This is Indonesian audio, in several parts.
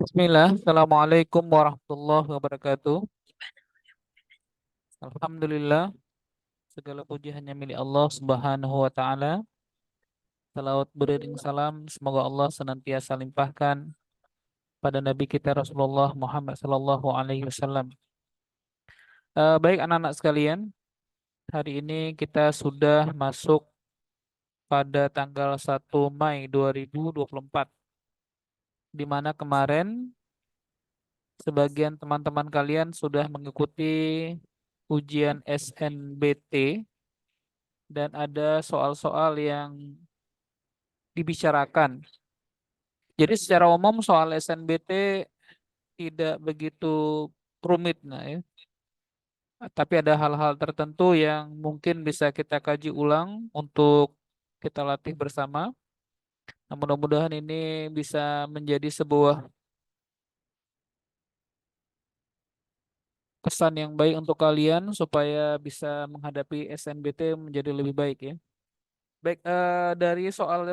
Bismillah, Assalamualaikum warahmatullahi wabarakatuh. Alhamdulillah, segala puji hanya milik Allah Subhanahu wa Ta'ala. Salawat beriring salam, semoga Allah senantiasa limpahkan pada Nabi kita Rasulullah Muhammad Sallallahu Alaihi Wasallam. Baik anak-anak sekalian, hari ini kita sudah masuk pada tanggal 1 Mei 2024, di mana kemarin sebagian teman-teman kalian sudah mengikuti ujian SNBT dan ada soal-soal yang dibicarakan. Jadi secara umum soal SNBT tidak begitu rumit, nah ya. Tapi ada hal-hal tertentu yang mungkin bisa kita kaji ulang untuk kita latih bersama. Nah, mudah-mudahan ini bisa menjadi sebuah kesan yang baik untuk kalian supaya bisa menghadapi SNBT menjadi lebih baik ya. Baik, dari soal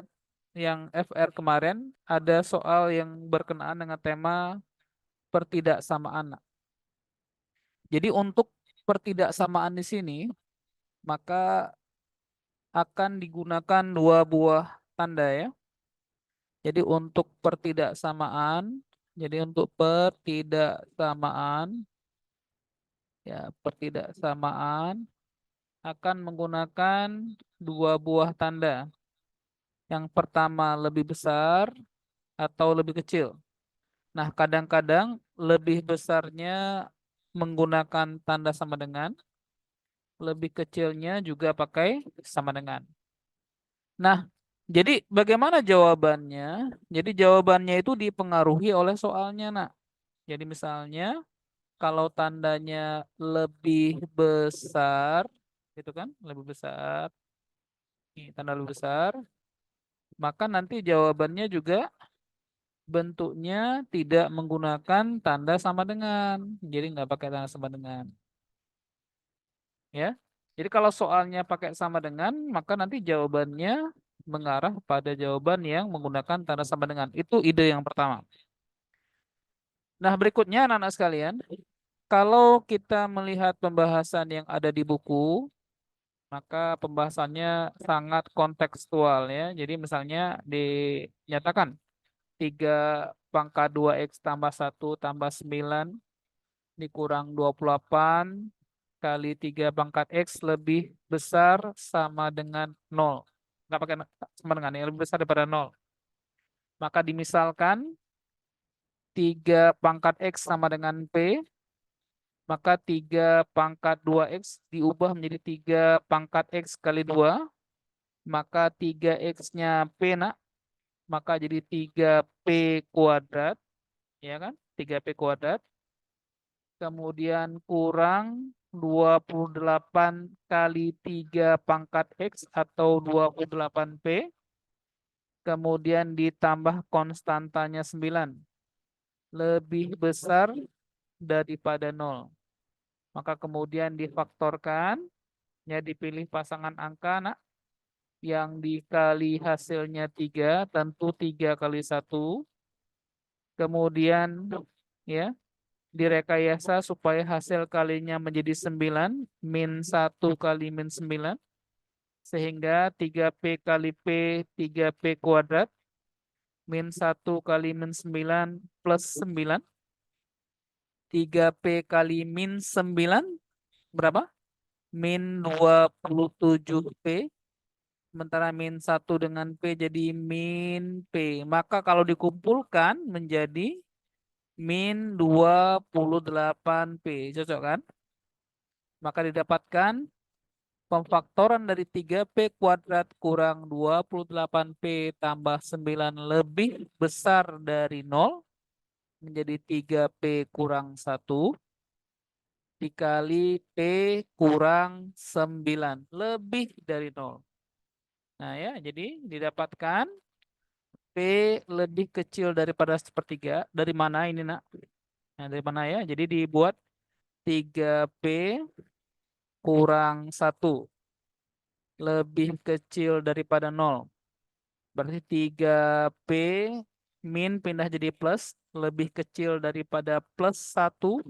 yang FR kemarin ada soal yang berkenaan dengan tema pertidaksamaan. Jadi untuk pertidaksamaan di sini maka akan digunakan dua buah tanda ya. Jadi untuk pertidaksamaan, jadi untuk pertidaksamaan ya, pertidaksamaan akan menggunakan dua buah tanda. Yang pertama lebih besar atau lebih kecil. Nah, kadang-kadang lebih besarnya menggunakan tanda sama dengan, lebih kecilnya juga pakai sama dengan. Nah, jadi bagaimana jawabannya? Jadi jawabannya itu dipengaruhi oleh soalnya, nak. Jadi misalnya kalau tandanya lebih besar, gitu kan, lebih besar, ini tanda lebih besar, maka nanti jawabannya juga bentuknya tidak menggunakan tanda sama dengan. Jadi nggak pakai tanda sama dengan. Ya. Jadi kalau soalnya pakai sama dengan, maka nanti jawabannya mengarah pada jawaban yang menggunakan tanda sama dengan. Itu ide yang pertama. Nah, berikutnya anak-anak sekalian, kalau kita melihat pembahasan yang ada di buku, maka pembahasannya sangat kontekstual ya. Jadi misalnya dinyatakan 3 pangkat 2x tambah 1 tambah 9 dikurang 28 kali 3 pangkat X lebih besar sama dengan 0. Nggak pakai sama dengan, yang lebih besar daripada 0. Maka dimisalkan 3 pangkat X sama dengan P, maka 3 pangkat 2x diubah menjadi 3 pangkat X kali 2, maka 3x-nya P nak, maka jadi 3P kuadrat, ya kan? 3P kuadrat. Kemudian kurang 28 kali 3 pangkat X atau 28P. Kemudian ditambah konstantanya 9. Lebih besar daripada 0. Maka kemudian difaktorkan. Ya dipilih pasangan angka nak. Yang dikali hasilnya 3. Tentu 3 kali 1. Kemudian ya direkayasa supaya hasil kalinya menjadi 9 min 1 kali min 9 sehingga 3P kali P 3P kuadrat min 1 kali min 9 plus 9 3P kali min 9 berapa? Min 27P, sementara min 1 dengan P jadi min P. Maka kalau dikumpulkan menjadi min 28P. Cocok kan? Maka didapatkan pemfaktoran dari 3P kuadrat kurang 28P tambah 9 lebih besar dari 0 menjadi 3P kurang 1 dikali P kurang 9 lebih dari 0. Nah ya, jadi didapatkan P lebih kecil daripada sepertiga. Dari mana ini nak? Nah, dari mana ya? Jadi dibuat 3P kurang 1 lebih kecil daripada 0. Berarti 3P min pindah jadi plus, lebih kecil daripada plus 1,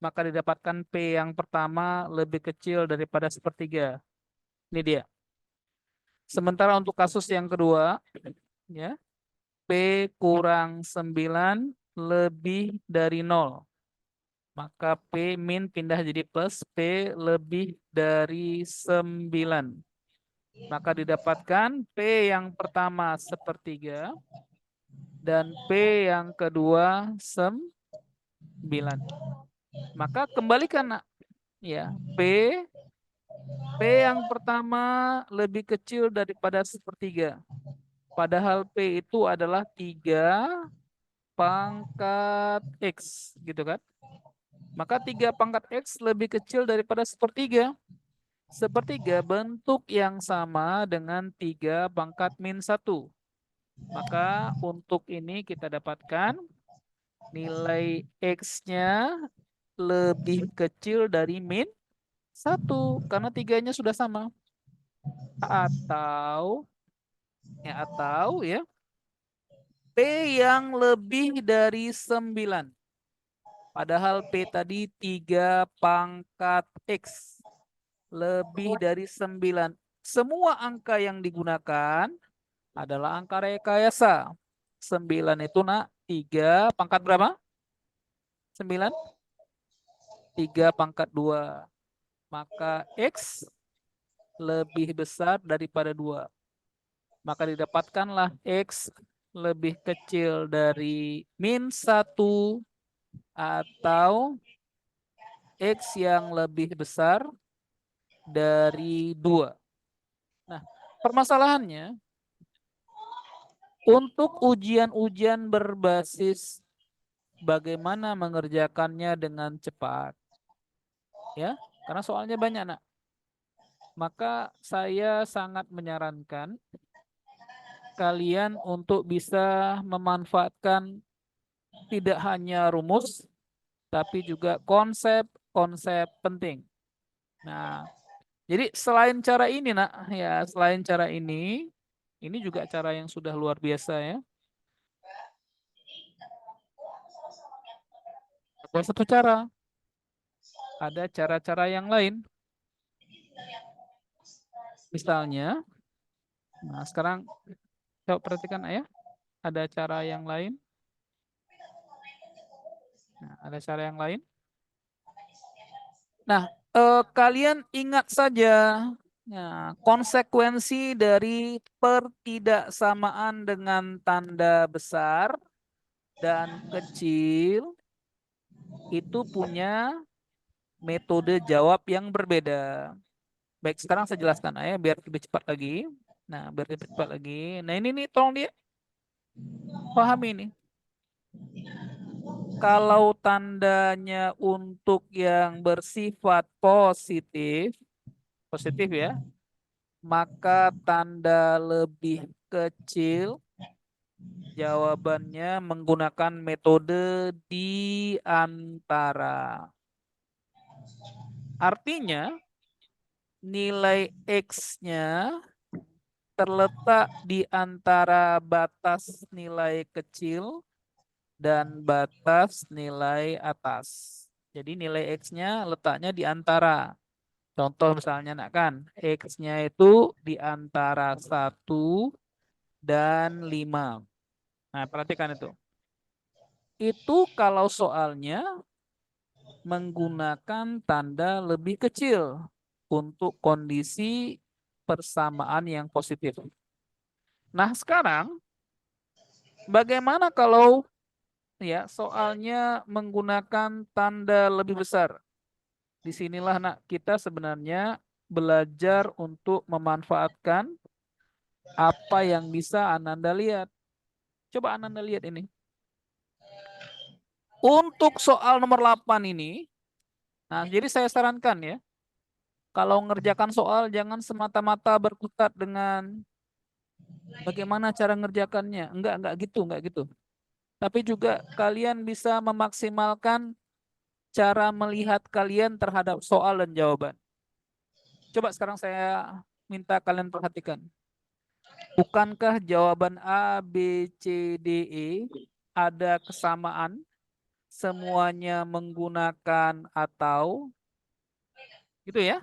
maka didapatkan P yang pertama lebih kecil daripada sepertiga. Ini dia. Sementara untuk kasus yang kedua, ya, P kurang 9 lebih dari 0. Maka P min pindah jadi plus, P lebih dari 9. Maka didapatkan P yang pertama sepertiga dan P yang kedua 9. Maka kembalikan nak, ya, P yang pertama lebih kecil daripada sepertiga. Padahal P itu adalah 3 pangkat X, gitu kan? Maka 3 pangkat X lebih kecil daripada sepertiga. Sepertiga bentuk yang sama dengan 3 pangkat min 1. Maka untuk ini kita dapatkan nilai X-nya lebih kecil dari min 1. Karena tiganya sudah sama. Atau ya P yang lebih dari 9. Padahal P tadi 3 pangkat X lebih dari 9. Semua angka yang digunakan adalah angka rekayasa. 9 itu nak 3 pangkat berapa? 9? 3 pangkat 2. Maka X lebih besar daripada 2. Maka didapatkanlah X lebih kecil dari min 1 atau X yang lebih besar dari 2. Nah, permasalahannya untuk ujian-ujian berbasis bagaimana mengerjakannya dengan cepat. Ya, karena soalnya banyak, nak. Maka saya sangat menyarankan kalian untuk bisa memanfaatkan tidak hanya rumus, tapi juga konsep-konsep penting. Nah, jadi selain cara ini, nak, ya selain cara ini juga cara yang sudah luar biasa ya. Ada satu cara, ada cara-cara yang lain. Misalnya, nah sekarang coba perhatikan ya, ada cara yang lain. Nah, ada cara yang lain. Nah, kalian ingat saja konsekuensi dari pertidaksamaan dengan tanda besar dan kecil itu punya metode jawab yang berbeda. Baik, sekarang saya jelaskan ya biar lebih cepat lagi. Nah, biar lebih cepat lagi. Nah, ini nih tolong dia pahami ini. Kalau tandanya untuk yang bersifat positif, positif ya, maka tanda lebih kecil jawabannya menggunakan metode di antara. Artinya nilai X-nya terletak di antara batas nilai kecil dan batas nilai atas. Jadi nilai X-nya letaknya di antara. Contoh misalnya nak kan, X-nya itu di antara 1 dan 5. Nah, perhatikan itu. Itu kalau soalnya menggunakan tanda lebih kecil untuk kondisi persamaan yang positif. Nah, sekarang bagaimana kalau ya soalnya menggunakan tanda lebih besar? Disinilah nak kita sebenarnya belajar untuk memanfaatkan apa yang bisa Ananda lihat. Coba Ananda lihat ini. Untuk soal nomor 8 ini, nah jadi saya sarankan ya, kalau ngerjakan soal jangan semata-mata berkutat dengan bagaimana cara ngerjakannya. Enggak gitu, enggak gitu. Tapi juga kalian bisa memaksimalkan cara melihat kalian terhadap soal dan jawaban. Coba sekarang saya minta kalian perhatikan. Bukankah jawaban A, B, C, D, E ada kesamaan? Semuanya menggunakan atau gitu ya.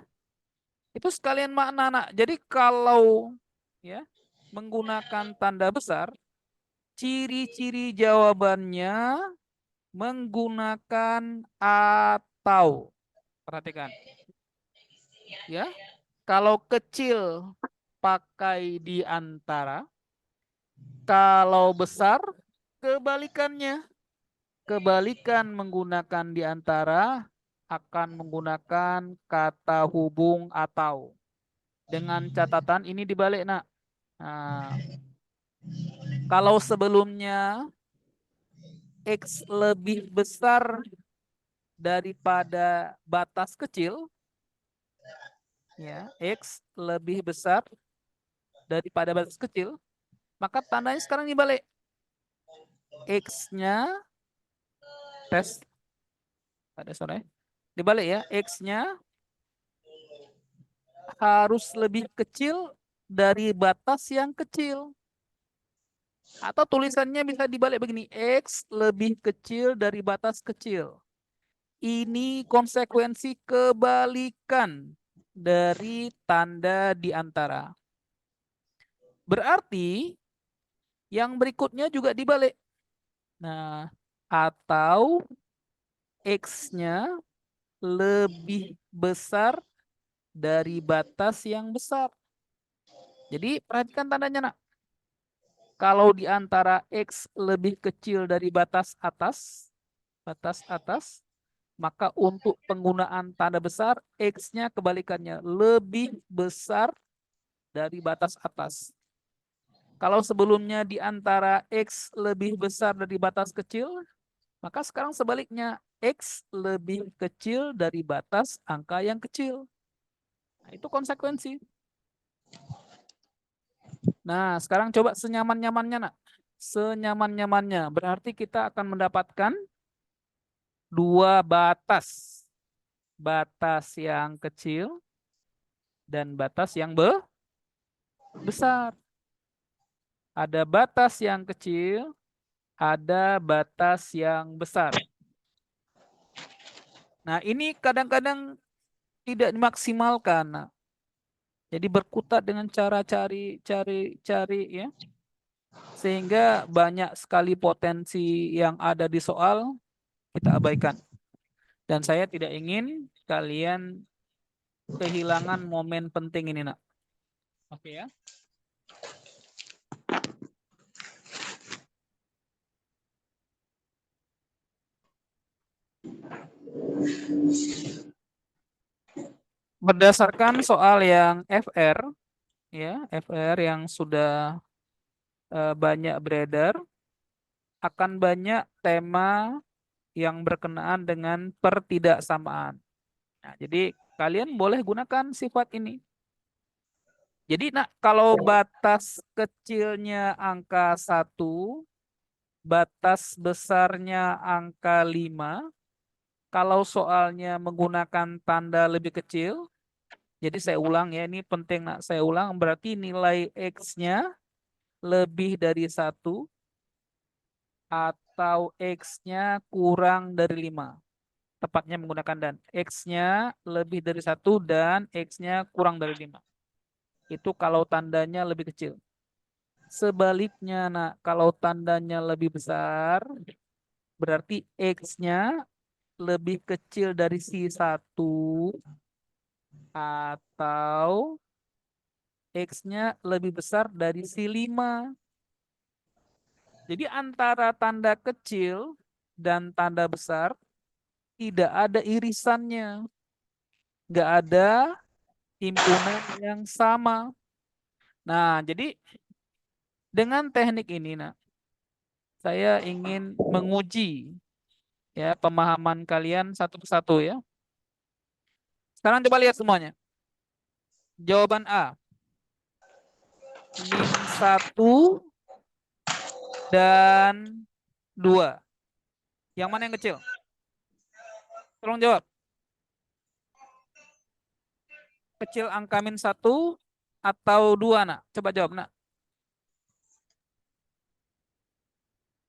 Itu sekalian makna, Nak. Jadi kalau ya menggunakan tanda besar, ciri-ciri jawabannya menggunakan atau. Perhatikan. Ya. Kalau kecil pakai di antara, kalau besar kebalikannya. Kebalikan menggunakan di antara akan menggunakan kata hubung atau. Dengan catatan ini dibalik, Nak. Nah, kalau sebelumnya X lebih besar daripada batas kecil, ya, X lebih besar daripada batas kecil, maka tandanya sekarang dibalik. X-nya, tes, ada sore, dibalik ya, X-nya harus lebih kecil dari batas yang kecil. Atau tulisannya bisa dibalik begini, X lebih kecil dari batas kecil. Ini konsekuensi kebalikan dari tanda di antara. Berarti yang berikutnya juga dibalik. Nah, atau X-nya lebih besar dari batas yang besar. Jadi perhatikan tandanya, Nak. Kalau di antara X lebih kecil dari batas atas, maka untuk penggunaan tanda besar, X-nya kebalikannya lebih besar dari batas atas. Kalau sebelumnya di antara X lebih besar dari batas kecil, maka sekarang sebaliknya, X lebih kecil dari batas angka yang kecil. Nah, itu konsekuensi. Nah, sekarang coba senyaman-nyamannya, Nak. Senyaman-nyamannya. Berarti kita akan mendapatkan dua batas. Batas yang kecil dan batas yang besar. Ada batas yang kecil, ada batas yang besar. Nah, ini kadang-kadang tidak dimaksimalkan. Nah, jadi berkutat dengan cara cari ya. Sehingga banyak sekali potensi yang ada di soal kita abaikan. Dan saya tidak ingin kalian kehilangan momen penting ini, Nak. Oke ya. Berdasarkan soal yang FR, ya, FR yang sudah banyak beredar, akan banyak tema yang berkenaan dengan pertidaksamaan. Nah, jadi kalian boleh gunakan sifat ini. Jadi, nah, kalau batas kecilnya angka 1, batas besarnya angka 5, kalau soalnya menggunakan tanda lebih kecil, jadi saya ulang ya, ini penting, nak, saya ulang, berarti nilai X-nya lebih dari 1 atau X-nya kurang dari 5. Tepatnya menggunakan dan. X-nya lebih dari 1 dan X-nya kurang dari 5. Itu kalau tandanya lebih kecil. Sebaliknya, nak, kalau tandanya lebih besar, berarti X-nya lebih kecil dari si 1 atau X-nya lebih besar dari si 5. Jadi antara tanda kecil dan tanda besar tidak ada irisannya. Nggak ada himpunan yang sama. Nah, jadi dengan teknik ini, nah, saya ingin menguji ya pemahaman kalian satu persatu ya. Sekarang coba lihat semuanya. Jawaban A. Min 1 dan 2. Yang mana yang kecil? Tolong jawab. Kecil angka min 1 atau 2, nak? Coba jawab, nak.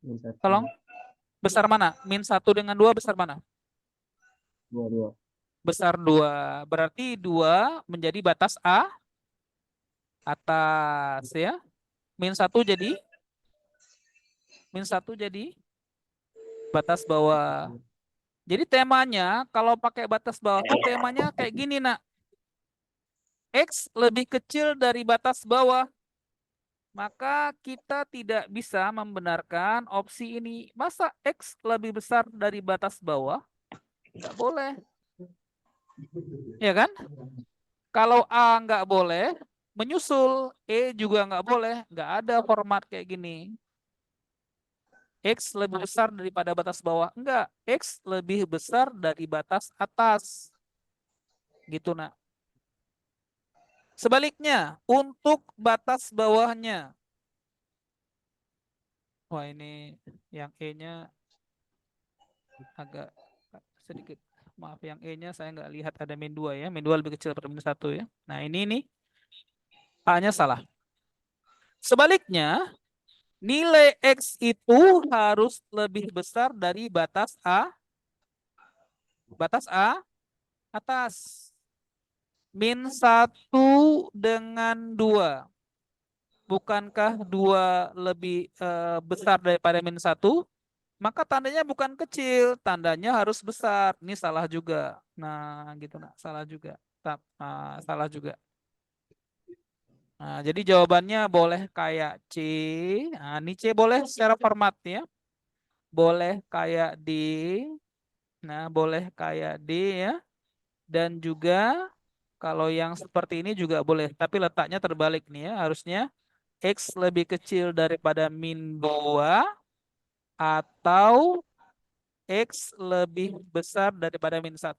Min 1. Tolong. Besar mana? Min 1 dengan 2 besar mana? 2. Besar 2. Berarti 2 menjadi batas A atas ya. Min 1 jadi batas bawah. Jadi temanya kalau pakai batas bawah tuh temanya kayak gini, Nak. X lebih kecil dari batas bawah. Maka kita tidak bisa membenarkan opsi ini. Masa X lebih besar dari batas bawah? Nggak boleh. Ya kan? Kalau A nggak boleh, menyusul E juga nggak boleh. Nggak ada format kayak gini. X lebih besar daripada batas bawah. Enggak. X lebih besar dari batas atas. Gitu, Nak. Sebaliknya, untuk batas bawahnya. Wah, ini yang E-nya agak sedikit. Maaf, yang E-nya saya nggak lihat ada min 2 ya. Min 2 lebih kecil daripada min 1 ya. Nah, ini nih. A-nya salah. Sebaliknya, nilai X itu harus lebih besar dari batas A. Batas A atas. Min 1 dengan 2. Bukankah 2 lebih besar daripada min 1? Maka tandanya bukan kecil, tandanya harus besar. Ini salah juga. Nah, gitu, Nak. Salah juga. Salah juga. Nah, jadi jawabannya boleh kayak C. Nah, ini C boleh secara format ya. Boleh kayak D. Nah, boleh kayak D ya. Dan juga kalau yang seperti ini juga boleh. Tapi letaknya terbalik nih ya. Harusnya X lebih kecil daripada min 2 atau X lebih besar daripada min 1.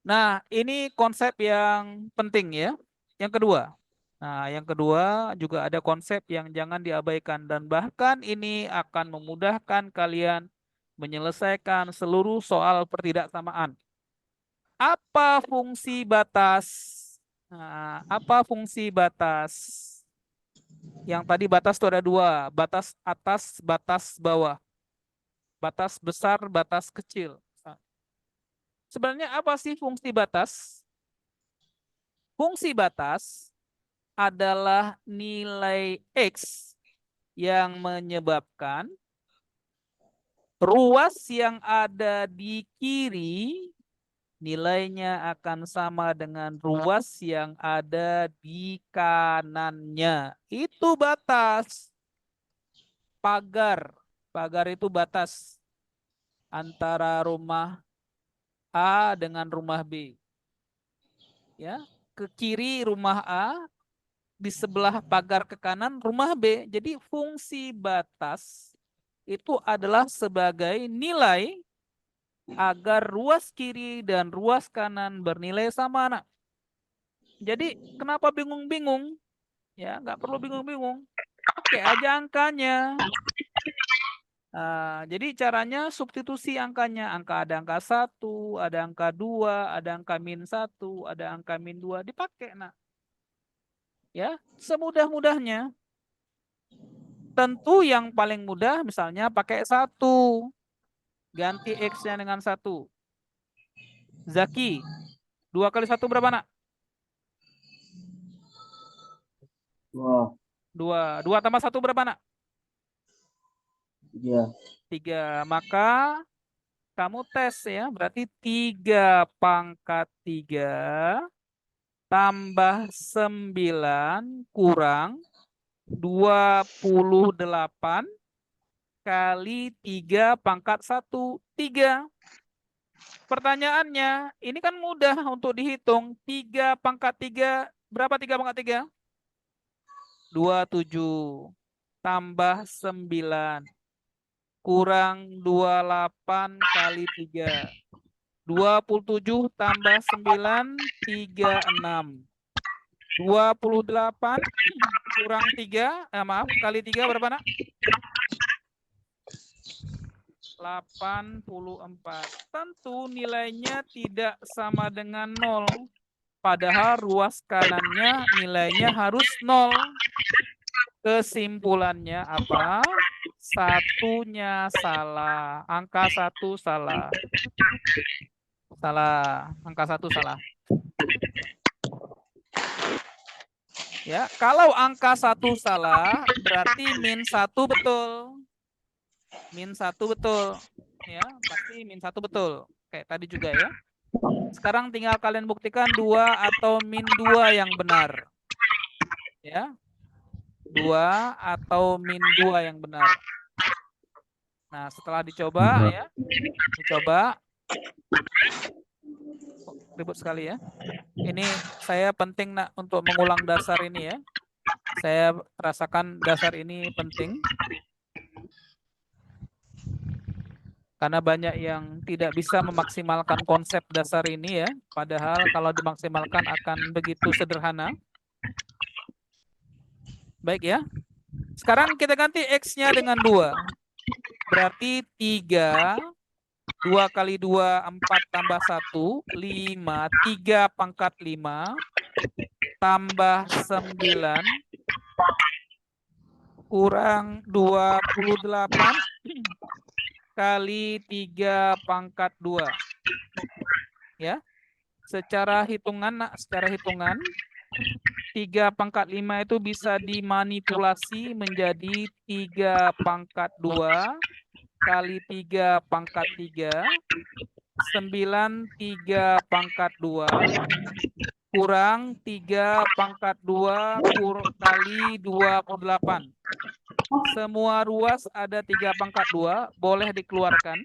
Nah, ini konsep yang penting ya. Yang kedua. Nah, yang kedua juga ada konsep yang jangan diabaikan. Dan bahkan ini akan memudahkan kalian menyelesaikan seluruh soal pertidaksamaan. Apa fungsi batas? Nah, apa fungsi batas? Yang tadi batas itu ada 2. Batas atas, batas bawah. Batas besar, batas kecil. Sebenarnya apa sih fungsi batas? Fungsi batas adalah nilai X yang menyebabkan ruas yang ada di kiri nilainya akan sama dengan ruas yang ada di kanannya. Itu batas. Pagar. Pagar itu batas antara rumah A dengan rumah B. Ya, ke kiri rumah A, di sebelah pagar ke kanan rumah B. Jadi fungsi batas itu adalah sebagai nilai agar ruas kiri dan ruas kanan bernilai sama, Nak. Jadi kenapa bingung-bingung? Ya, nggak perlu bingung-bingung. Pakai aja angkanya. Jadi caranya substitusi angkanya. Ada angka 1, ada angka 2, ada angka min 1, ada angka min 2. Dipakai, Nak. Ya, semudah-mudahnya. Tentu yang paling mudah misalnya pakai 1. Ganti X-nya dengan 1. Zaki, 2 kali 1 berapa, Nak? 2. 2. 2 tambah 1 berapa, Nak? 3. 3. Maka kamu tes ya. Berarti 3 pangkat 3 tambah 9 kurang 28 kali 3 pangkat 1. 3. Pertanyaannya, ini kan mudah untuk dihitung. 3 pangkat 3, berapa 3 pangkat 3? 27 tambah 9 kurang 28 kali 3. 27 tambah 9, 36. 28 kurang 3, maaf, kali 3 berapa, Nak? 84. Tentu nilainya tidak sama dengan 0. Padahal ruas kanannya nilainya harus 0. Kesimpulannya apa? satunya salah. Angka 1 salah. Salah. Angka 1 salah. Ya, kalau angka 1 salah, berarti min 1 betul. Min 1 betul. Ya, pasti min 1 betul. Kayak tadi juga ya. Sekarang tinggal kalian buktikan 2 atau min 2 yang benar. Ya. 2 atau min 2 yang benar. Nah, setelah dicoba ya. Dicoba. Oh, ribut sekali ya. Ini saya penting nak untuk mengulang dasar ini ya. Saya rasakan dasar ini penting. Karena banyak yang tidak bisa memaksimalkan konsep dasar ini ya. Padahal kalau dimaksimalkan akan begitu sederhana. Baik ya. Sekarang kita ganti X-nya dengan 2. Berarti 3. 2 kali 2, 4 tambah 1, 5. 3 pangkat 5. Tambah 9. Kurang 28. Kali 3 pangkat 2. Ya. Secara hitungan, nak, secara hitungan 3 pangkat 5 itu bisa dimanipulasi menjadi 3 pangkat 2 kali 3 pangkat 3, 9 3 pangkat 2 kurang 3 pangkat 2 kali 28. Semua ruas ada 3 pangkat 2, boleh dikeluarkan.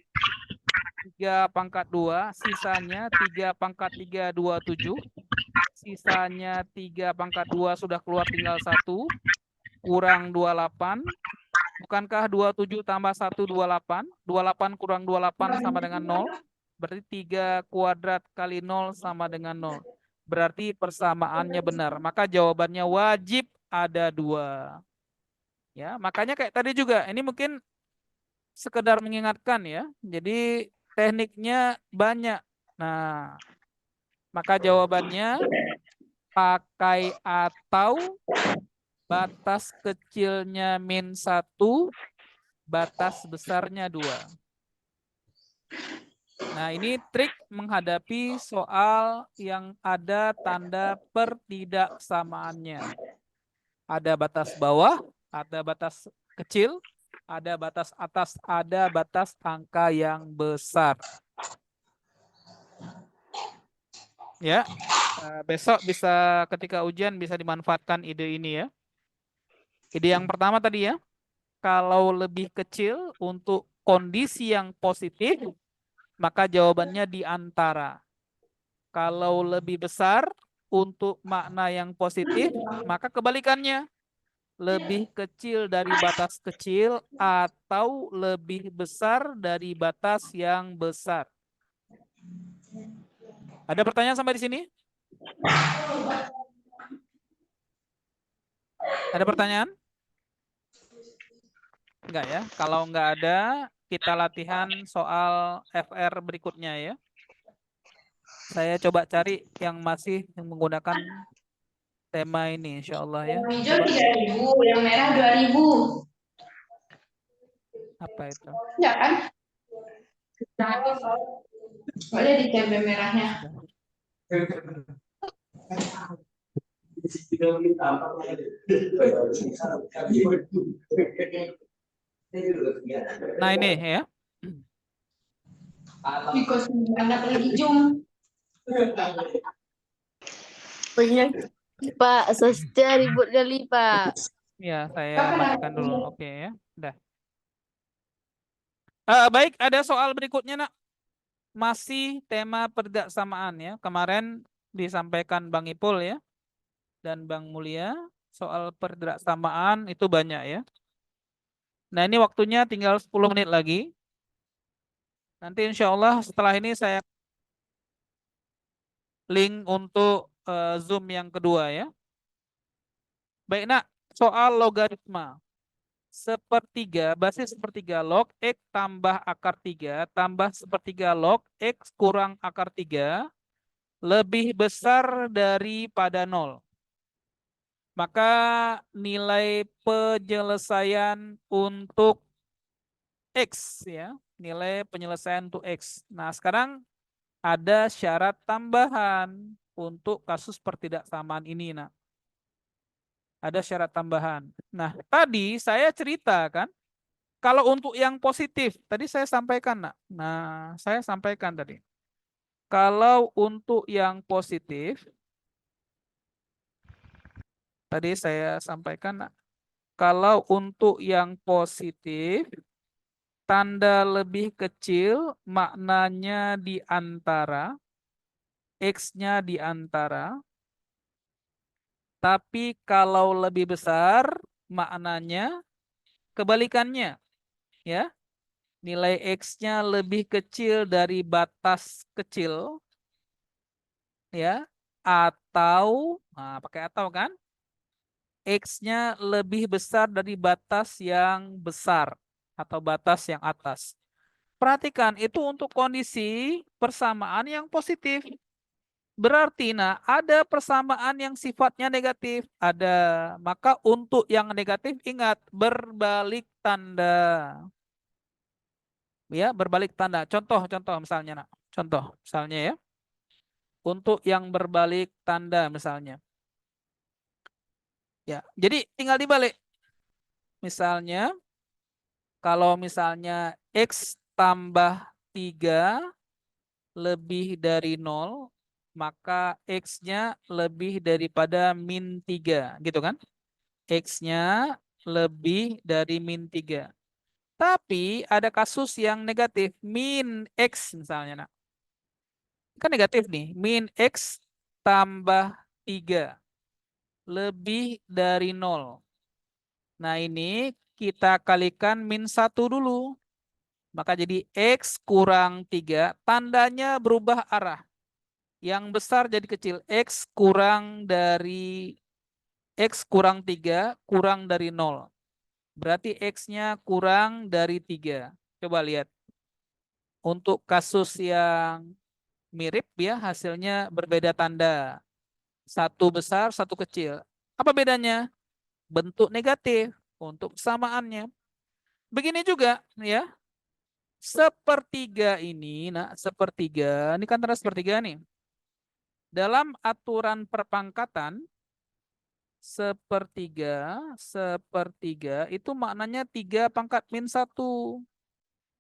3 pangkat 2, sisanya 3 pangkat 3, 27. Sisanya 3 pangkat 2 sudah keluar tinggal 1. Kurang 28. Bukankah 27 tambah 1, 28? 28 kurang 28 sama dengan 0. Berarti 3 kuadrat kali 0 sama dengan 0. Berarti persamaannya benar. Maka jawabannya wajib ada 2. Ya, makanya kayak tadi juga. Ini mungkin sekedar mengingatkan ya. Jadi tekniknya banyak. Nah, maka jawabannya pakai atau, batas kecilnya min 1, batas besarnya 2. Nah, ini trik menghadapi soal yang ada tanda pertidaksamaannya. Ada batas bawah, ada batas kecil, ada batas atas, ada batas angka yang besar. Ya, besok bisa ketika ujian bisa dimanfaatkan ide ini ya. Ide yang pertama tadi ya, kalau lebih kecil untuk kondisi yang positif, maka jawabannya di antara. Kalau lebih besar untuk makna yang positif, maka kebalikannya. Lebih kecil dari batas kecil atau lebih besar dari batas yang besar. Ada pertanyaan sampai di sini? Ada pertanyaan? Enggak ya? Kalau enggak ada, kita latihan soal FR berikutnya ya. Saya coba cari yang masih menggunakan tema ini, insya Allah ya. Yang hijau 3.000, yang merah 2.000. Apa itu? Enggak kan? Boleh di KB merahnya. Nah ini ya. Because anak lagi jum. Pak, Saskia ribut kali, Pak. Ya, saya matikan dulu. Oke ya. Udah. Baik, ada soal berikutnya nak. Masih tema pertidakssamaan ya. Kemarin disampaikan Bang Ipul ya. Dan Bang Mulia. Soal pertidakssamaan itu banyak ya. Nah ini waktunya tinggal 10 menit lagi. Nanti insya Allah setelah ini saya link untuk Zoom yang kedua ya. Baik nak, soal logaritma. Sepertiga, basis sepertiga log X tambah akar 3 tambah sepertiga log X kurang akar 3 lebih besar daripada 0. Maka nilai penyelesaian untuk X ya. Nilai penyelesaian untuk X. Nah, sekarang ada syarat tambahan untuk kasus pertidaksamaan ini. Nah, ada syarat tambahan. Nah, tadi saya cerita kan, kalau untuk yang positif, tadi saya sampaikan, nak. Nah, saya sampaikan tadi. Kalau untuk yang positif, tadi saya sampaikan, nak. Kalau untuk yang positif, tanda lebih kecil maknanya di antara, X-nya di antara, tapi kalau lebih besar maknanya kebalikannya, ya. Nilai X-nya lebih kecil dari batas kecil, ya, atau, nah, pakai atau kan, X-nya lebih besar dari batas yang besar atau batas yang atas. Perhatikan, itu untuk kondisi persamaan yang positif. Berarti, nah, ada persamaan yang sifatnya negatif. Ada. Maka untuk yang negatif, ingat, berbalik tanda. Ya, berbalik tanda. Contoh misalnya, nak. Contoh, misalnya ya. Untuk yang berbalik tanda misalnya. Ya, jadi tinggal dibalik. Misalnya, kalau misalnya X tambah 3 lebih dari 0, maka X-nya lebih daripada min 3. Gitu kan? X-nya lebih dari min 3. Tapi ada kasus yang negatif. Min X misalnya. Nah. Kan negatif nih. Min X tambah 3 lebih dari 0. Nah ini kita kalikan min 1 dulu. Maka jadi X kurang 3. Tandanya berubah arah. Yang besar jadi kecil. X kurang 3 kurang dari 0. Berarti X-nya kurang dari 3. Coba lihat. Untuk kasus yang mirip ya, hasilnya berbeda tanda. Satu besar, satu kecil. Apa bedanya? Bentuk negatif untuk kesamaannya. Begini juga ya. Sepertiga ini, nah sepertiga, ini kan tanda sepertiga nih. Dalam aturan perpangkatan, sepertiga itu maknanya 3 pangkat min 1.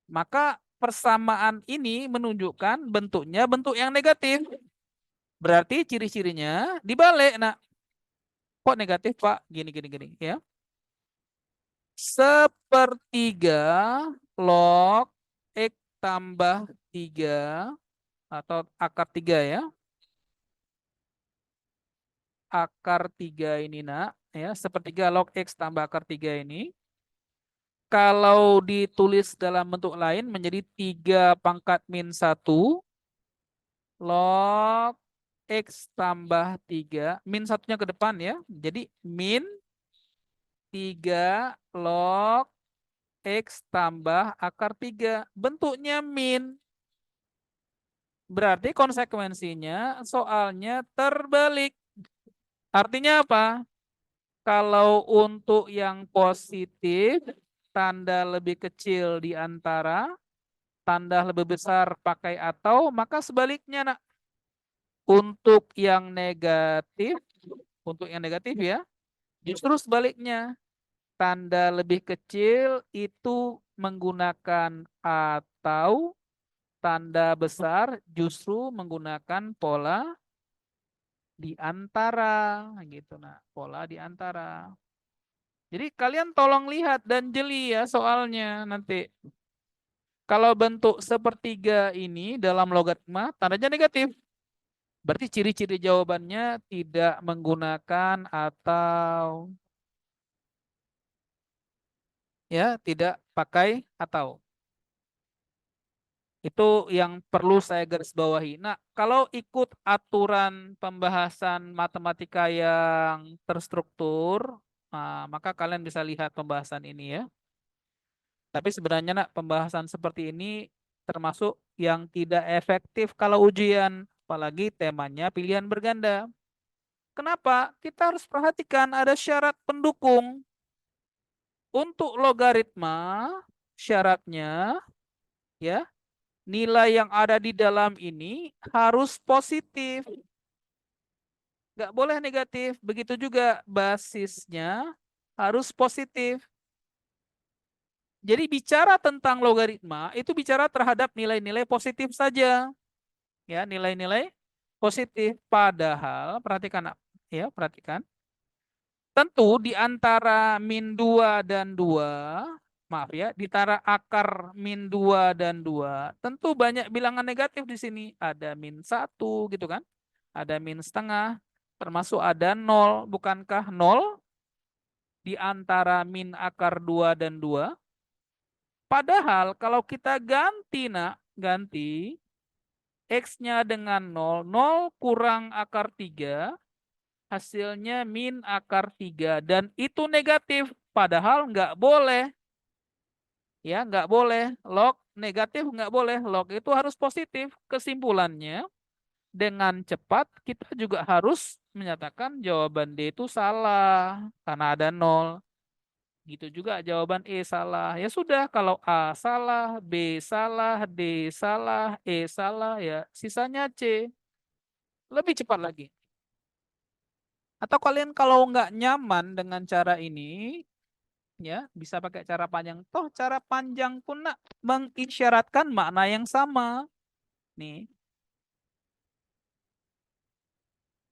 Maka persamaan ini menunjukkan bentuknya bentuk yang negatif. Berarti ciri-cirinya dibalik. Nah, kok negatif, Pak? Gini ya. Sepertiga log X tambah 3 atau akar 3 ya. Akar 3 ini, nak, ya, sepertiga log X tambah akar 3 ini. Kalau ditulis dalam bentuk lain menjadi 3 pangkat min 1 log X tambah 3. Min satunya ke depan ya. Jadi min 3 log X tambah akar 3. Bentuknya min. Berarti konsekuensinya soalnya terbalik. Artinya apa? Kalau untuk yang positif, tanda lebih kecil di antara, tanda lebih besar pakai atau, maka sebaliknya, nak. Untuk yang negatif ya, justru sebaliknya. Tanda lebih kecil itu menggunakan atau, tanda besar justru menggunakan pola di antara gitu. Nah, pola di antara. Jadi kalian tolong lihat dan jeli ya soalnya nanti. Kalau bentuk sepertiga ini dalam logaritma tandanya negatif. Berarti ciri-ciri jawabannya tidak menggunakan atau. Ya, tidak pakai atau. Itu yang perlu saya garis bawahi. Nah, kalau ikut aturan pembahasan matematika yang terstruktur, nah, maka kalian bisa lihat pembahasan ini ya. Tapi sebenarnya, nak, pembahasan seperti ini termasuk yang tidak efektif kalau ujian, apalagi temanya pilihan berganda. Kenapa? Kita harus perhatikan ada syarat pendukung. Untuk logaritma, syaratnya ya, nilai yang ada di dalam ini harus positif. Nggak boleh negatif. Begitu juga basisnya harus positif. Jadi bicara tentang logaritma itu bicara terhadap nilai-nilai positif saja. Ya, nilai-nilai positif. Padahal perhatikan ya, perhatikan. Tentu di antara min 2 dan 2, maaf ya, di antara akar min 2 dan 2, tentu banyak bilangan negatif di sini. Ada min 1 gitu kan. Ada min setengah, termasuk ada 0. Bukankah 0 di antara min akar 2 dan 2? Padahal kalau kita ganti, ganti X-nya dengan 0, 0 kurang akar 3, hasilnya min akar 3. Dan itu negatif, padahal nggak boleh. Ya, nggak boleh. Log negatif nggak boleh. Log itu harus positif. Kesimpulannya, dengan cepat kita juga harus menyatakan jawaban D itu salah, karena ada 0. Gitu juga jawaban E salah. Ya sudah, kalau A salah, B salah, D salah, E salah, ya sisanya C. Lebih cepat lagi. Atau kalian kalau nggak nyaman dengan cara ini, ya bisa pakai cara panjang. Toh cara panjang pun mengisyaratkan makna yang sama. Nih.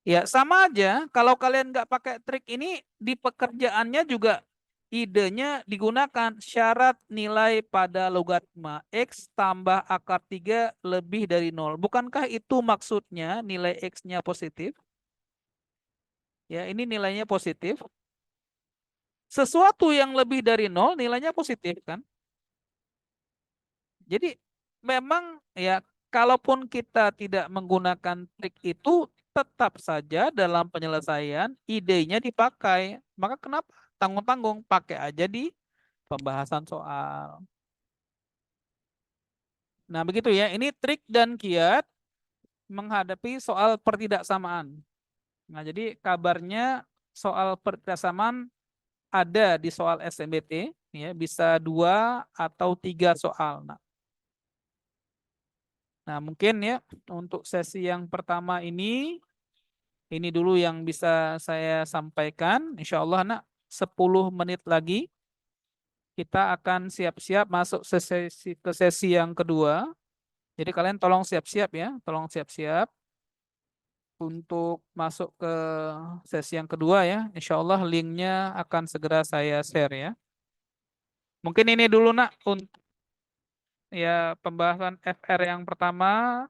Ya sama aja. Kalau kalian nggak pakai trik ini, di pekerjaannya juga idenya digunakan syarat nilai pada logaritma X tambah akar 3 lebih dari 0. Bukankah itu maksudnya nilai X-nya positif? Ya, ini nilainya positif. Sesuatu yang lebih dari 0 nilainya positif kan? Jadi memang ya kalaupun kita tidak menggunakan trik itu, tetap saja dalam penyelesaian idenya dipakai. Maka kenapa tanggung-tanggung, pakai aja di pembahasan soal. Nah, begitu ya. Ini trik dan kiat menghadapi soal pertidaksamaan. Nah, jadi kabarnya soal pertidaksamaan ada di soal SNBT, ya, bisa 2 atau 3 soal. Nah, mungkin ya untuk sesi yang pertama ini dulu yang bisa saya sampaikan. Insya Allah 10 menit lagi kita akan siap-siap masuk ke sesi yang kedua. Jadi kalian tolong siap-siap ya, tolong siap-siap untuk masuk ke sesi yang kedua ya. Insya Allah linknya akan segera saya share ya. Mungkin ini dulu untuk ya pembahasan FR yang pertama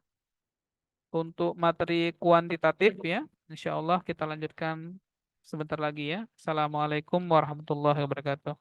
untuk materi kuantitatif ya. Insya Allah kita lanjutkan sebentar lagi ya. Assalamualaikum warahmatullahi wabarakatuh.